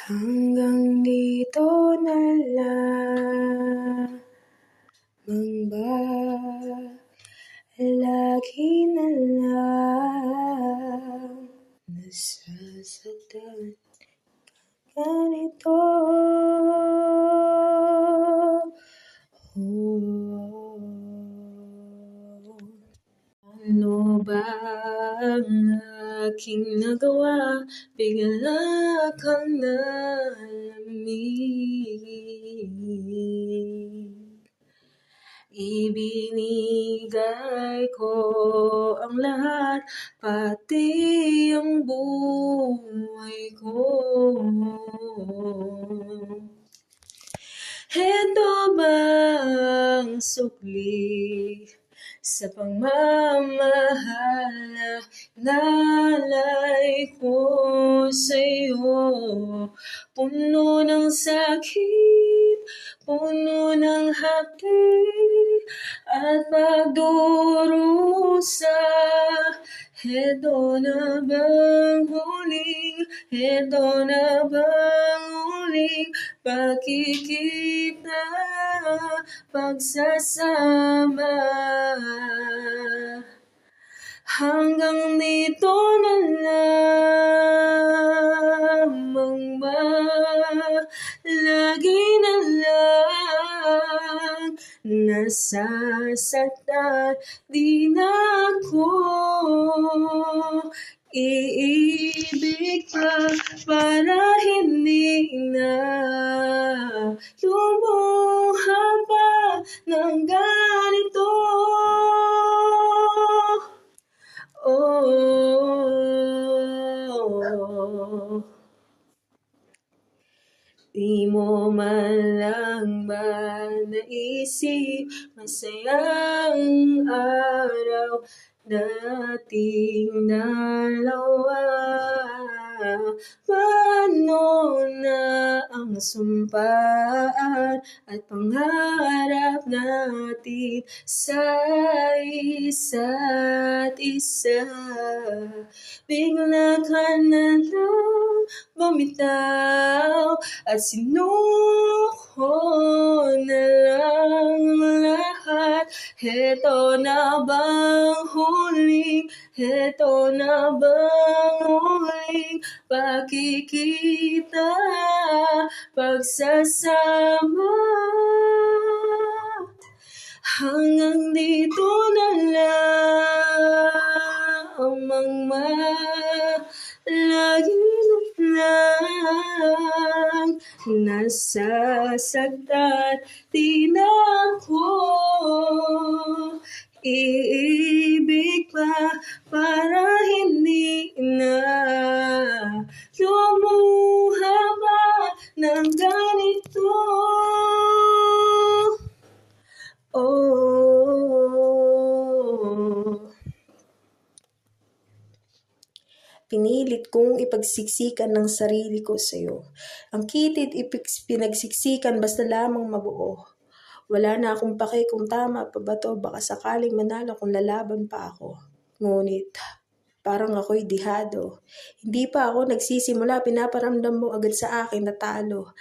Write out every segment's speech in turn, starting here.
Hanggang dito na lamang ba? Lagi na lang nasasaktan ganito. Ano ba ang aking nagawa? Bigla kang nalamig. Ibinigay ko ang lahat, pati ang buhay ko. Heto bang sukli sa pagmamahal na nalay ko sa'yo? Puno ng sakit, puno ng hapdi at pagdurusa. Heto na bang huling, heto na bang huling pagkikita, pagsasama? Hanggang dito na lamang ba? Lagi na lang nasasaktan, di na ako iibig pa para hindi na lumuha pa ng ganito. Di mo man lang ba naisip masayang araw nating dalawa? Paano na ang sumpaan at pangarap natin sa isa't isa? Bigla ka na lang bumitaw at sinuko na lang lahat. Heto na bang huling, heto na bang huling pagkikita, pagsasama? Hanggang dito na lamang ba? Lagi na lang nasasaktan, di na ako iibig pa para hindi na lumuha pa ng ganito. Pinilit kong ipagsiksikan ng sarili ko sa'yo. Ang kitid pinagsiksikan basta lamang mabuo. Wala na akong pake kung tama pa ba to, baka sakaling manalo kung lalaban pa ako. Ngunit parang ako'y dihado. Hindi pa ako nagsisimula, pinaparamdam mo agad sa akin na talo.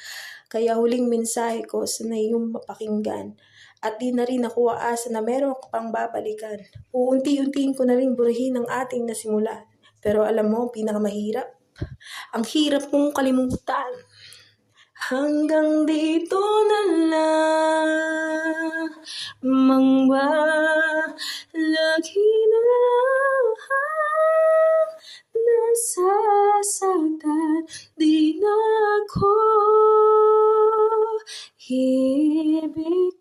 Kaya huling mensahe ko, sanay yung mapakinggan. At di na rin ako aasa na meron ko pang babalikan. Uunti-untiin ko na rin burihin ang ating nasimulan. Pero alam mo, ang pinakamahirap, ang hirap mong kalimutan. Hanggang dito na lamang ba? Lagi na lang nasasaktan, di na ako ibig